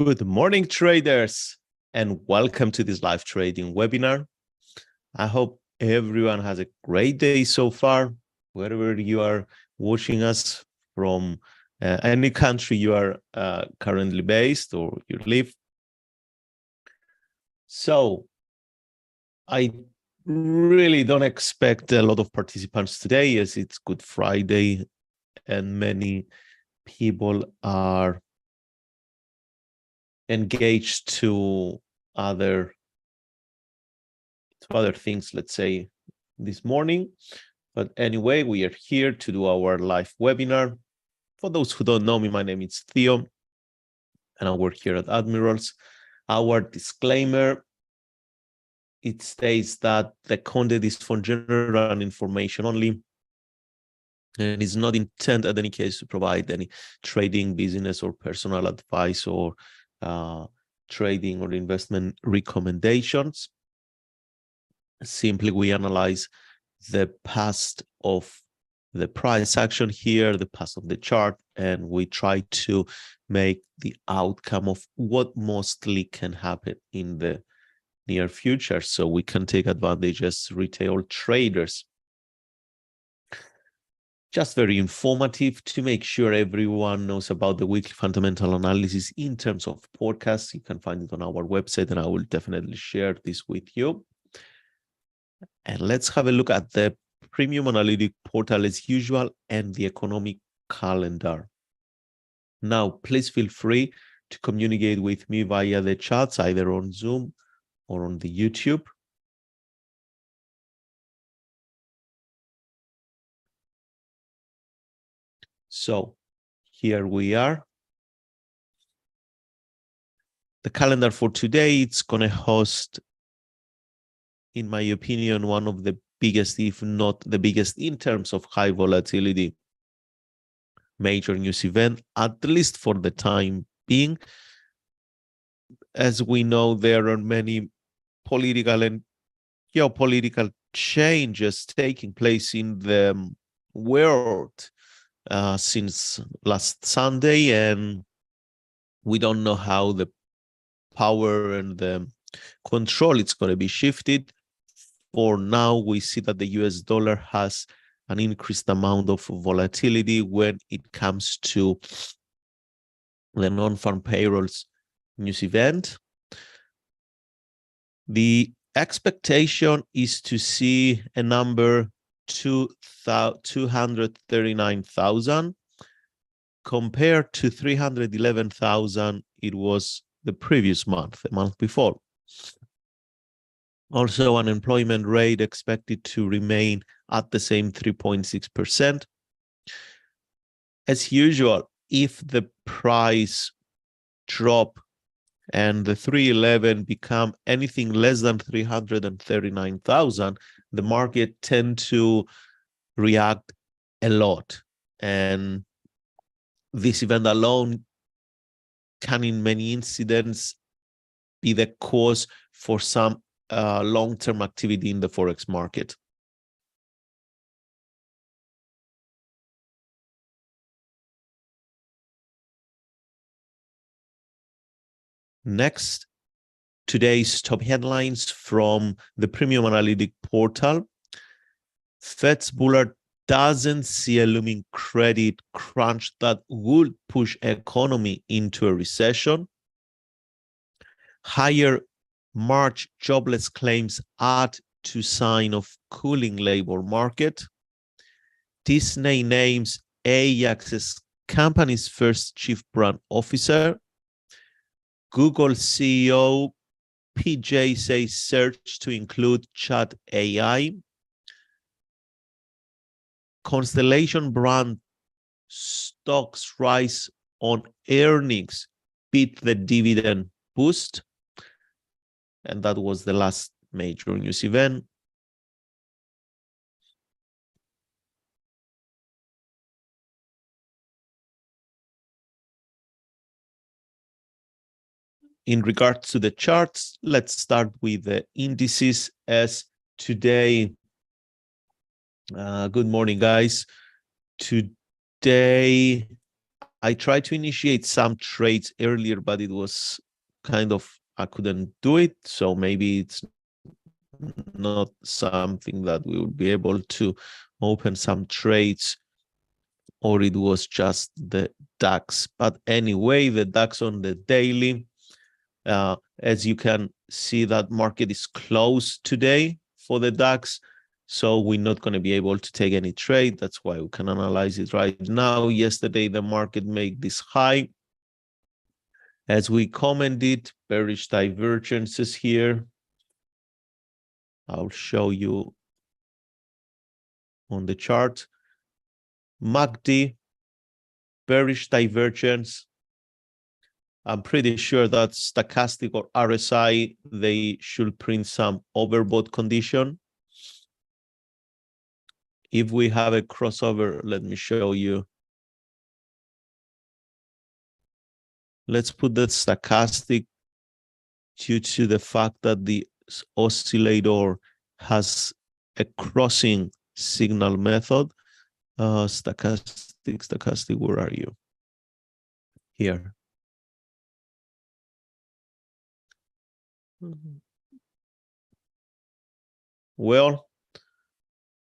Good morning, traders, and welcome to this live trading webinar. I hope everyone has a great day so far, wherever you are watching us from, any country you are currently based or you live. So I really don't expect a lot of participants today, as it's Good Friday and many people are engaged to other things, let's say, this morning. But anyway, we are here to do our live webinar. For those who don't know me, my name is Theo, and I work here at Admirals. Our disclaimer, it states that the content is for general information only, and is not intended, in any case, to provide any trading, business, or personal advice or trading or investment recommendations. Simply, we analyze the past of the price action here, the past of the chart, and we try to make the outcome of what mostly can happen in the near future, so we can take advantage as retail traders. Just very informative to make sure everyone knows about the weekly fundamental analysis in terms of forecasts. You can find it on our website, and I will definitely share this with you. And let's have a look at the premium analytic portal as usual and the economic calendar. Now, please feel free to communicate with me via the chats, either on Zoom or on the YouTube. So here we are. The calendar for today, it's going to host, in my opinion, one of the biggest, if not the biggest, in terms of high volatility major news event, at least for the time being. As we know, there are many political and geopolitical changes taking place in the world since last Sunday, and we don't know how the power and the control it's going to be shifted. For now, we see that the US dollar has an increased amount of volatility when it comes to the non-farm payrolls news event. The expectation is to see a number 239,000 compared to 311,000 it was the previous month, the month before. Also, unemployment rate expected to remain at the same 3.6%. As usual, if the price drop and the 311 become anything less than 339,000, the market tend to react a lot. And this event alone can, in many incidents, be the cause for some long-term activity in the Forex market. Next, today's top headlines from the Premium Analytic portal. Fed's Bullard doesn't see a looming credit crunch that would push economy into a recession. Higher March jobless claims add to sign of cooling labor market. Disney names Ajax as company's first chief brand officer. Google CEO PJ says search to include chat AI. Constellation brand stocks rise on earnings beat the dividend boost. And that was the last major news event. In regards to the charts, let's start with the indices as today. Good morning, guys. Today, I tried to initiate some trades earlier, but it was kind of, I couldn't do it. So maybe it's not something that we would be able to open some trades, or it was just the DAX. But anyway, the DAX on the daily, as you can see, that market is closed today for the DAX. So we're not going to be able to take any trade. That's why we can analyze it right now. Yesterday, the market made this high. As we commented, bearish divergences here. I'll show you on the chart. MACD, bearish divergence. I'm pretty sure that stochastic or RSI, they should print some overbought condition. If we have a crossover, let me show you. Let's put the stochastic due to the fact that the oscillator has a crossing signal method. Stochastic, where are you? Here. Well,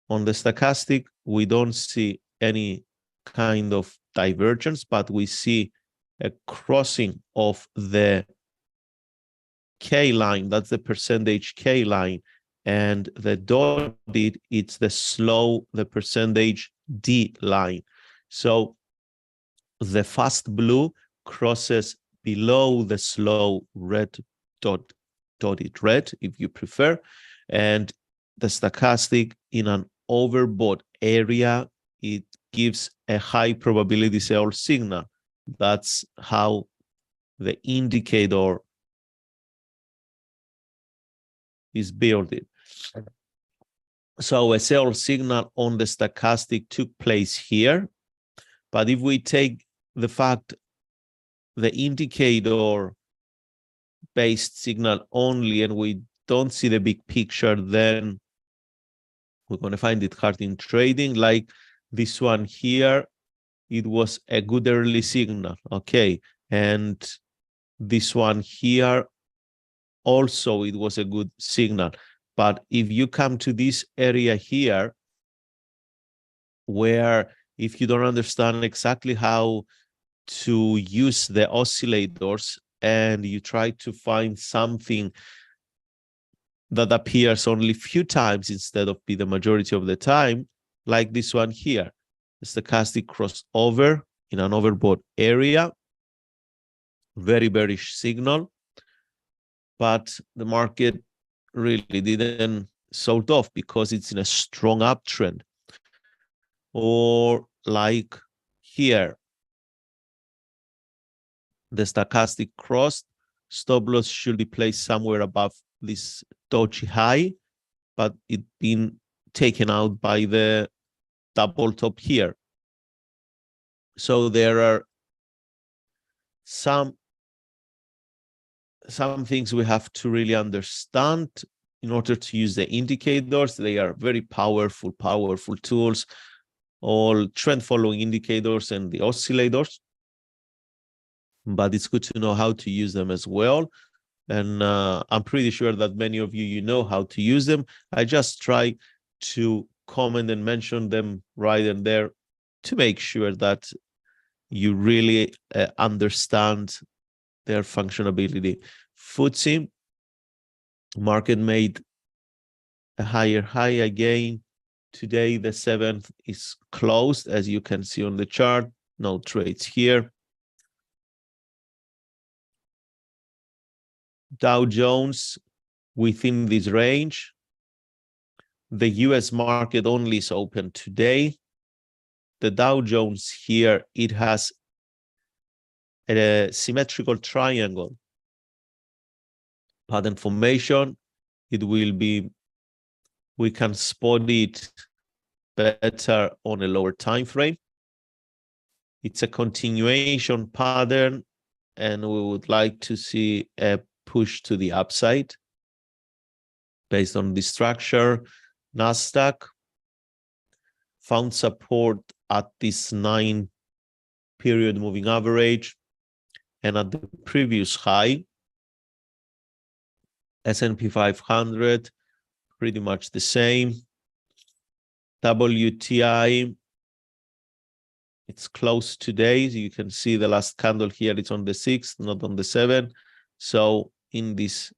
on the stochastic, we don't see any kind of divergence, but we see a crossing of the K line. That's the percentage K line. And the dotted, it's the percentage D line. So the fast blue crosses below the slow red dotted red, if you prefer. And the stochastic in an overbought area, it gives a high probability sell signal. That's how the indicator is built. So a sell signal on the stochastic took place here. But if we take the fact the indicator based signal only and we don't see the big picture, then we're going to find it hard in trading. Like this one here, it was a good early signal. Okay. And this one here, also it was a good signal. But if you come to this area here, where if you don't understand exactly how to use the oscillators and you try to find something that appears only a few times instead of be the majority of the time, like this one here, the stochastic crossover in an overbought area, very bearish signal, but the market really didn't sold off because it's in a strong uptrend. Or like here, the stochastic crossed, stop loss should be placed somewhere above this doji high, but it's been taken out by the double top here. So there are some things we have to really understand in order to use the indicators. They are very powerful tools, all trend following indicators and the oscillators. But it's good to know how to use them as well. And I'm pretty sure that many of you know how to use them. I just try to comment and mention them right and there to make sure that you really understand their functionality. FTSE market made a higher high again. Today, the 7th is closed, as you can see on the chart. No trades here. Dow Jones within this range. The US market only is open today. The Dow Jones here, it has a symmetrical triangle pattern formation. It will be, we can spot it better on a lower time frame. It's a continuation pattern, and we would like to see a push to the upside based on the structure. Nasdaq found support at this 9 period moving average, and at the previous high, S&P 500, pretty much the same. WTI, it's close today. You can see the last candle here, it's on the 6th, not on the 7th. So in this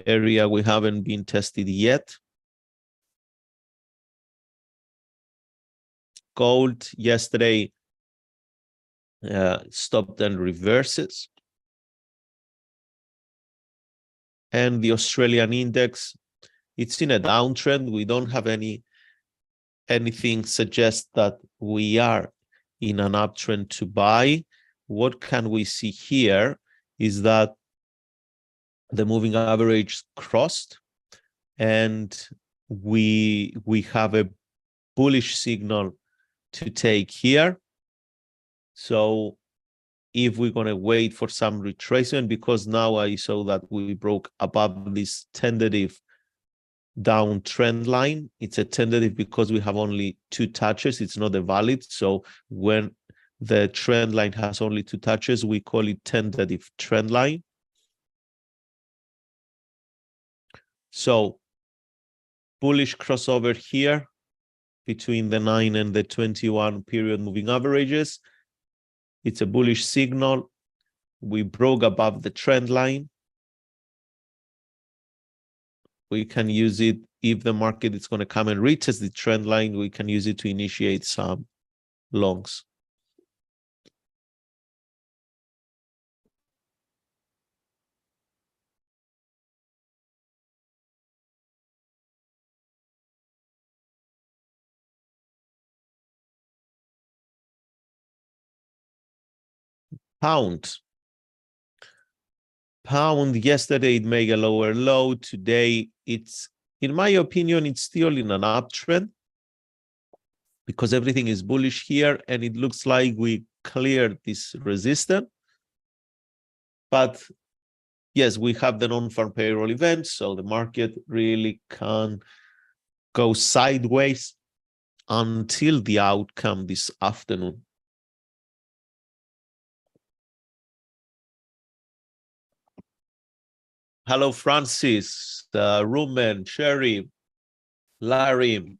area, we haven't been tested yet. Gold yesterday stopped and reverses. And the Australian index, it's in a downtrend. We don't have anything suggests that we are in an uptrend to buy. What can we see here is that the moving average crossed, and we have a bullish signal to take here. So if we're going to wait for some retracement, because now I saw that we broke above this tentative downtrend line. It's a tentative because we have only 2 touches. It's not a valid. So when the trend line has only 2 touches, we call it tentative trend line. So bullish crossover here between the 9 and the 21 period moving averages. It's a bullish signal. We broke above the trend line. We can use it if the market is going to come and retest the trend line. We can use it to initiate some longs. Pound. Pound yesterday it made a lower low. Today it's, in my opinion, it's still in an uptrend because everything is bullish here, and it looks like we cleared this resistance. But yes, we have the non-farm payroll event, so the market really can go sideways until the outcome this afternoon. Hello, Francis, Rumen, Sherry, Larry.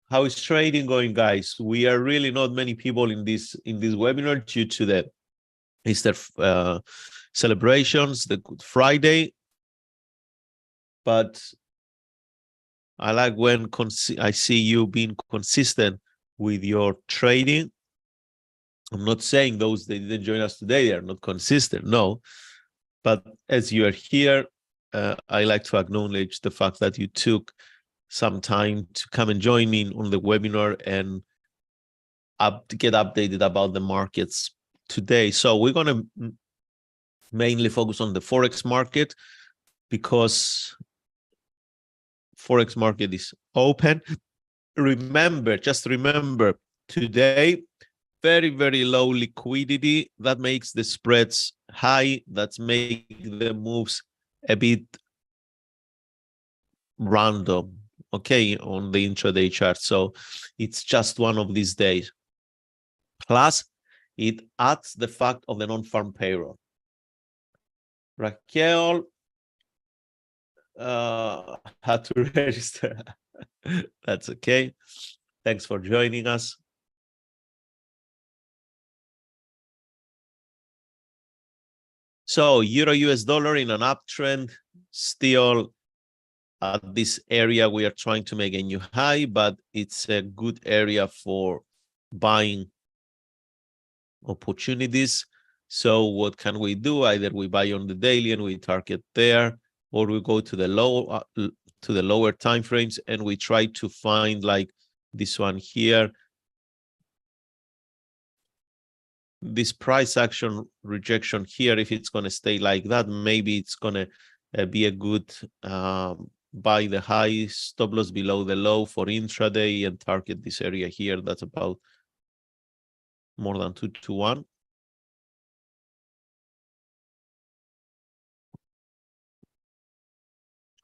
How is trading going, guys? We are really not many people in this webinar due to the Easter celebrations, the Good Friday. But I like when I see you being consistent with your trading. I'm not saying those that didn't join us today, they are not consistent, no. But as you are here, I like to acknowledge the fact that you took some time to come and join me on the webinar and to get updated about the markets today. So we're going to mainly focus on the Forex market because Forex market is open. Just remember, today, very, very low liquidity. That makes the spreads high. That makes the moves a bit random, okay, on the intraday chart. So it's just one of these days. Plus, it adds the fact of the non-farm payroll. Raquel had to register. That's okay. Thanks for joining us. So Euro US dollar in an uptrend, still at this area, we are trying to make a new high, but it's a good area for buying opportunities. So what can we do? Either we buy on the daily and we target there, or we go to the lower time frames and we try to find like this one here. This price action rejection here, if it's going to stay like that, maybe it's going to be a good buy the high, stop loss below the low for intraday and target this area here. That's about more than 2 to 1.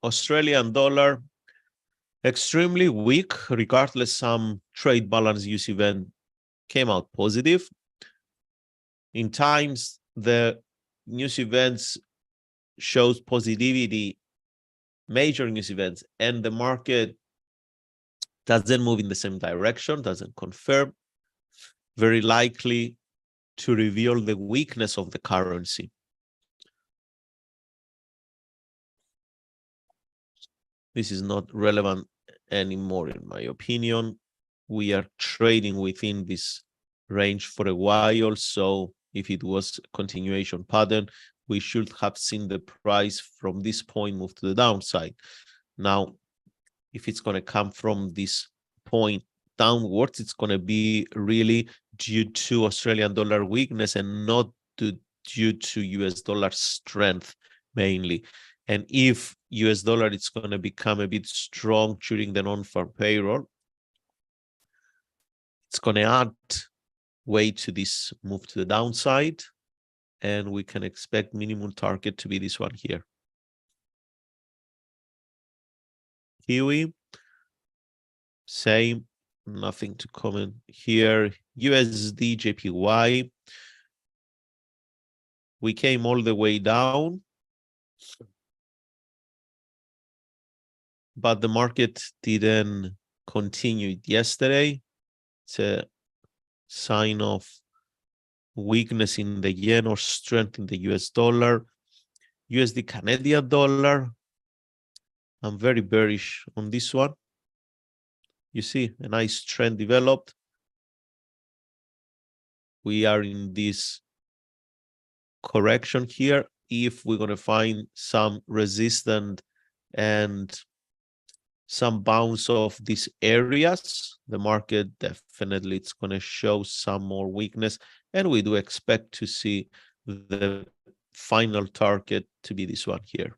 Australian dollar, extremely weak, regardless some trade balance use event came out positive. In times, the news events shows positivity, major news events, and the market doesn't move in the same direction, doesn't confirm, very likely to reveal the weakness of the currency. This is not relevant anymore, in my opinion. We are trading within this range for a while, so if it was a continuation pattern, we should have seen the price from this point move to the downside. Now, if it's going to come from this point downwards, it's going to be really due to Australian dollar weakness and not due to US dollar strength mainly. And if US dollar is going to become a bit strong during the non-farm payroll, it's going to add weight to this move to the downside, and we can expect minimum target to be this one here. Kiwi, same, nothing to comment here. USD JPY, we came all the way down, but the market didn't continue it yesterday. It's a sign of weakness in the yen or strength in the US dollar. USD Canadian dollar, I'm very bearish on this one. You see a nice trend developed. We are in this correction here. If we're going to find some resistance and some bounce of these areas, the market definitely it's going to show some more weakness, and we do expect to see the final target to be this one here.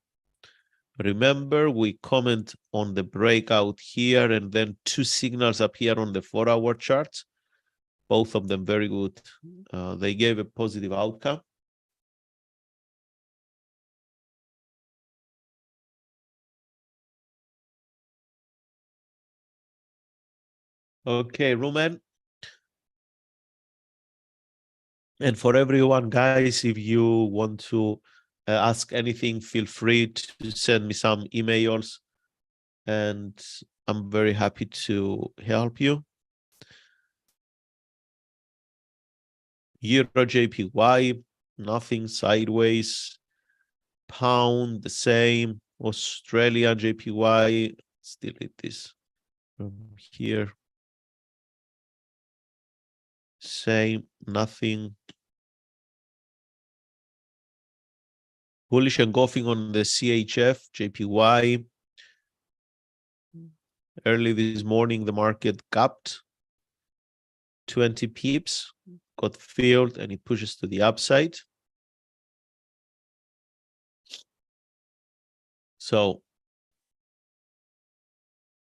Remember, we comment on the breakout here, and then two signals appear on the 4-hour charts, both of them very good. They gave a positive outcome. Okay, Rumen. And for everyone, guys, if you want to ask anything, feel free to send me some emails, and I'm very happy to help you. Euro JPY, nothing, sideways. Pound, the same. Australia JPY, let's delete this from here. Same, nothing. Bullish engulfing on the CHF, JPY. Early this morning, the market gapped 20 pips, got filled, and it pushes to the upside. So,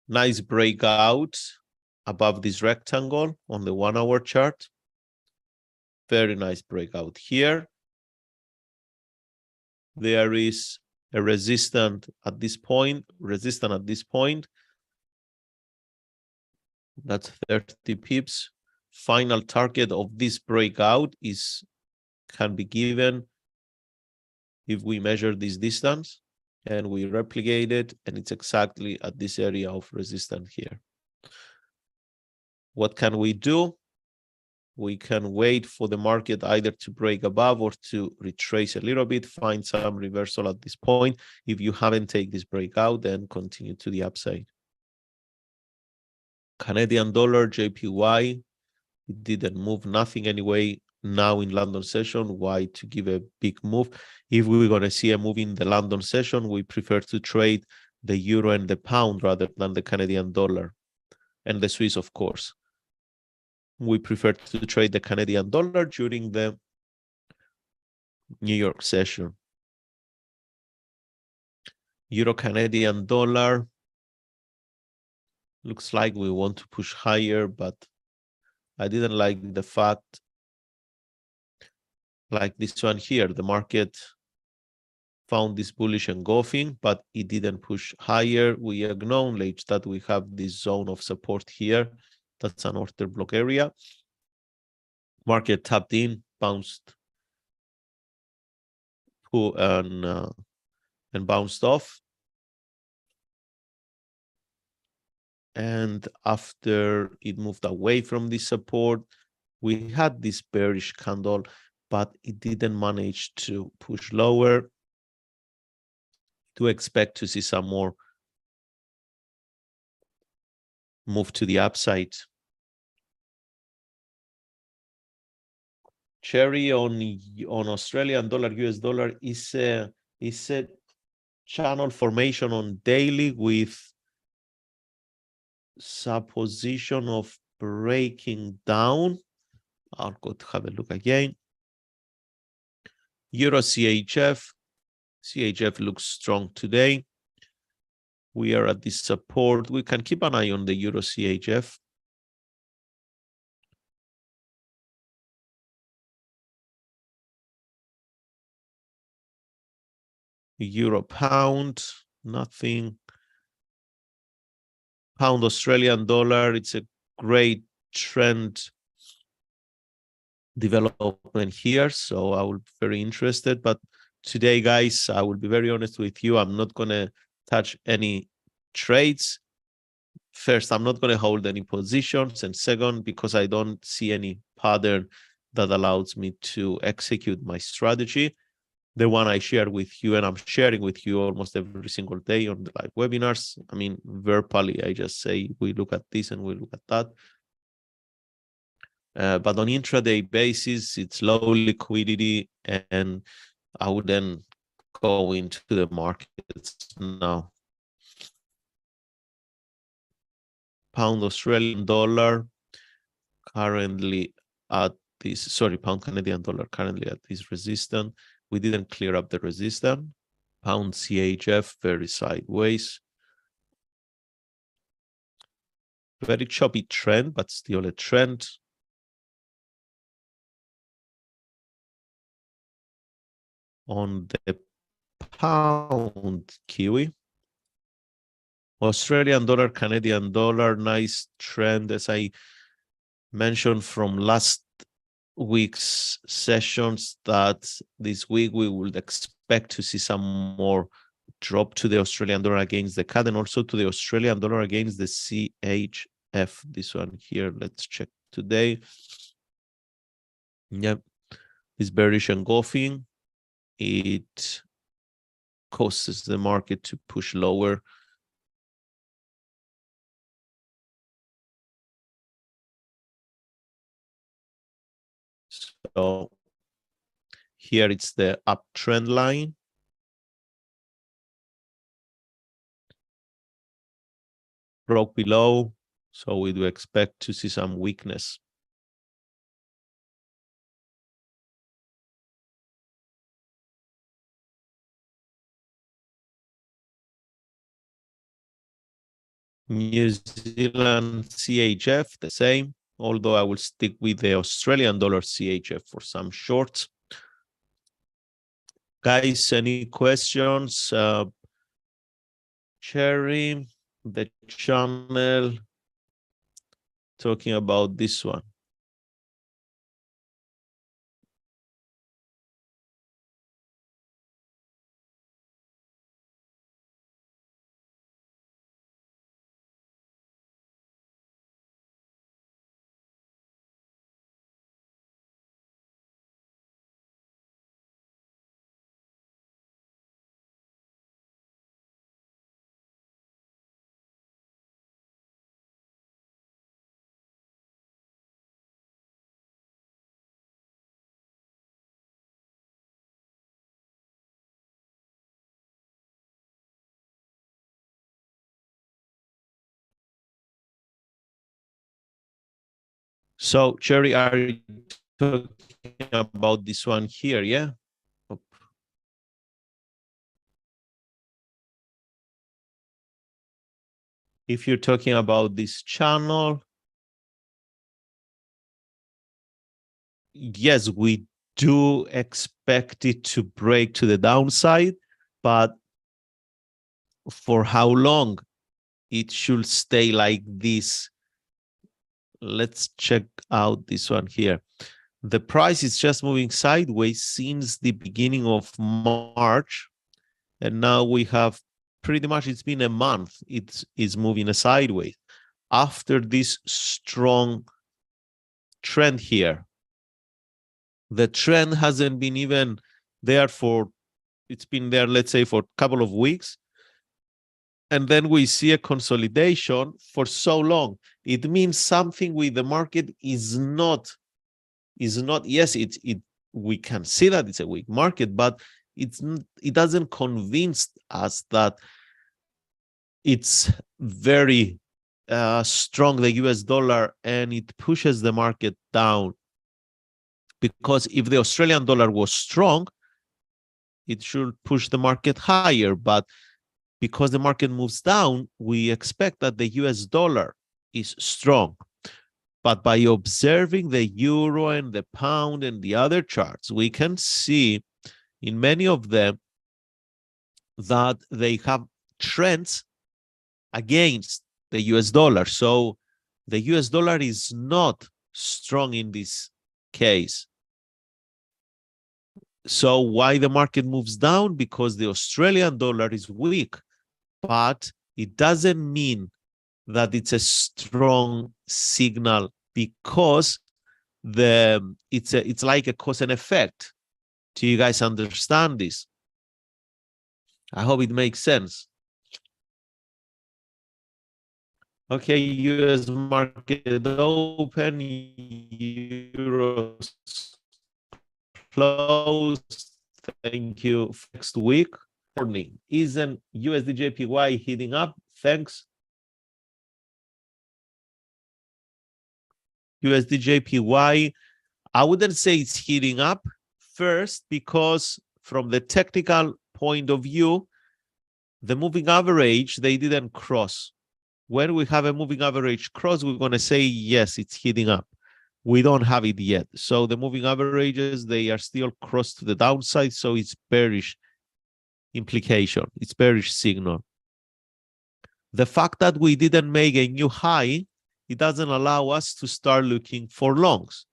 nice breakout above this rectangle on the 1-hour chart. Very nice breakout here. There is a resistance at this point, That's 30 pips. Final target of this breakout can be given if we measure this distance and we replicate it, and it's exactly at this area of resistance here. What can we do? We can wait for the market either to break above or to retrace a little bit, find some reversal at this point. If you haven't taken this breakout, then continue to the upside. Canadian dollar, JPY, it didn't move, nothing anyway. Now in London session, why to give a big move? If we're going to see a move in the London session, we prefer to trade the euro and the pound rather than the Canadian dollar and the Swiss, of course. We prefer to trade the Canadian dollar during the New York session. Euro Canadian dollar looks like we want to push higher, but I didn't like the fact, like this one here, the market found this bullish engulfing, but it didn't push higher. We acknowledge that we have this zone of support here. That's an order block area. Market tapped in, bounced, and bounced off. And after it moved away from this support, we had this bearish candle, but it didn't manage to push lower. To expect to see some more move to the upside. Cherry on Australian dollar, US dollar is a channel formation on daily with supposition of breaking down. I'll go to have a look again. Euro CHF. CHF looks strong today. We are at this support. We can keep an eye on the Euro CHF. Euro pound, nothing. Pound Australian dollar, it's a great trend development here, so I will be very interested. But today, guys, I will be very honest with you, I'm not going to touch any trades. First, I'm not going to hold any positions, and second, because I don't see any pattern that allows me to execute my strategy, the one I share with you, and I'm sharing with you almost every single day on the live webinars. I mean, verbally, I just say, we look at this and we look at that. But on intraday basis, it's low liquidity, and I would then go into the markets now. Pound Australian dollar currently at this, sorry, pound Canadian dollar currently at this resistance. We didn't clear up the resistance. Pound CHF very sideways. Very choppy trend, but still a trend. On the pound Kiwi. Australian dollar, Canadian dollar, nice trend, as I mentioned from last week's sessions, that this week we would expect to see some more drop to the Australian dollar against the CAD, and also to the Australian dollar against the CHF. This one here, let's check today. Yep, this bearish engulfing, it causes the market to push lower. So here it's the uptrend line. Broke below, so we do expect to see some weakness. New Zealand CHF, the same, although I will stick with the Australian dollar CHF for some shorts. Guys, any questions? Cherry, the channel, talking about this one. So, Cherry, are you talking about this one here? Yeah. If you're talking about this channel, yes, we do expect it to break to the downside, but for how long? It should stay like this. Let's check out this one here. the price is just moving sideways since the beginning of March. And now we have pretty much, it's been a month, it is moving sideways after this strong trend here. The trend hasn't been even there for, it's been there, let's say, for a couple of weeks. And then we see a consolidation for so long. It means something with the market is not, yes, we can see that it's a weak market, but it doesn't convince us that it's very strong, the US dollar, and it pushes the market down. Because if the Australian dollar was strong, it should push the market higher. But because the market moves down, we expect that the US dollar is strong. But by observing the euro and the pound and the other charts, we can see in many of them that they have trends against the US dollar. So the US dollar is not strong in this case. So why the market moves down? Because the Australian dollar is weak, but it doesn't mean that it's a strong signal, because it's like a cause and effect. Do you guys understand this? I hope it makes sense. Okay, US market open, euros closed. Thank you. Next week morning, isn't USD JPY heating up? Thanks. USD JPY, I wouldn't say it's heating up. First, because from the technical point of view, the moving average, they didn't cross. When we have a moving average cross, we're going to say, yes, it's heating up. We don't have it yet. So the moving averages, they are still cross to the downside. So it's bearish implication. It's bearish signal. The fact that we didn't make a new high, it doesn't allow us to start looking for longs.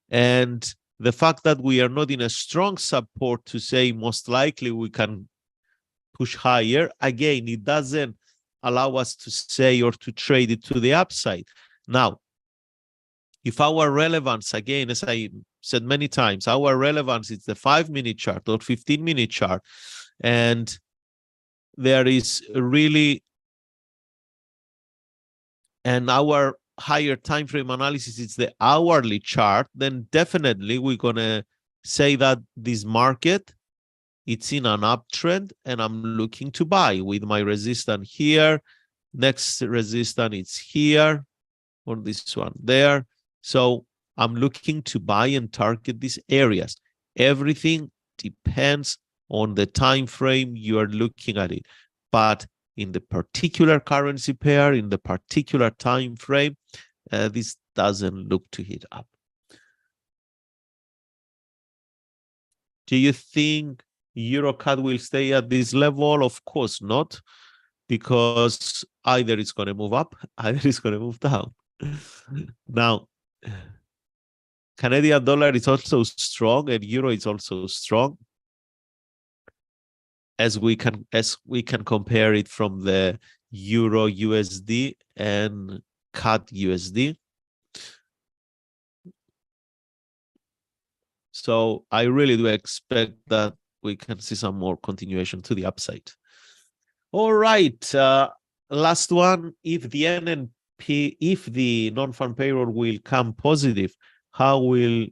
And the fact that we are not in a strong support to say most likely we can push higher, again, it doesn't allow us to say or to trade it to the upside. Now, if our relevance, again, as I said many times, our relevance is the 5-minute chart or 15-minute chart, and there is really, and our higher time frame analysis is the hourly chart, then definitely we're going to say that this market, it's in an uptrend and I'm looking to buy with my resistance here. Next resistance is here, or this one there. So I'm looking to buy and target these areas. Everything depends on the time frame you are looking at it. But in the particular currency pair, in the particular time frame, this doesn't look to hit up. Do you think EuroCAD will stay at this level? Of course not, because either it's going to move up, either it's going to move down. Now, Canadian dollar is also strong and euro is also strong, as we can compare it from the euro USD and CAD USD. So I really do expect that we can see some more continuation to the upside. All right, last one. If the NNP, if the non-farm payroll will come positive, how will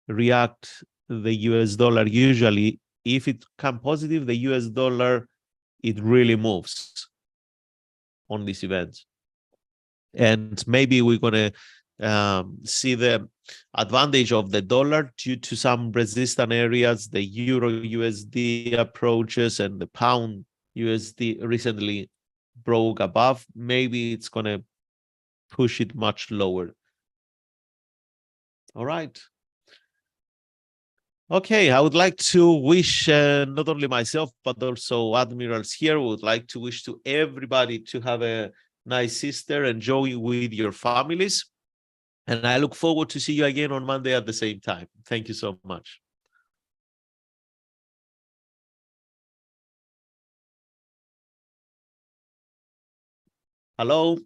react the US dollar? Usually, if it come positive, the US dollar, it really moves on these events. And maybe we're going to see the advantage of the dollar due to some resistant areas, the euro USD approaches, and the pound USD recently broke above. Maybe it's going to push it much lower. All right. Okay, I would like to wish not only myself, but also Admirals here, would like to wish to everybody to have a nice Easter, enjoy with your families. And I look forward to see you again on Monday at the same time. Thank you so much. Hello.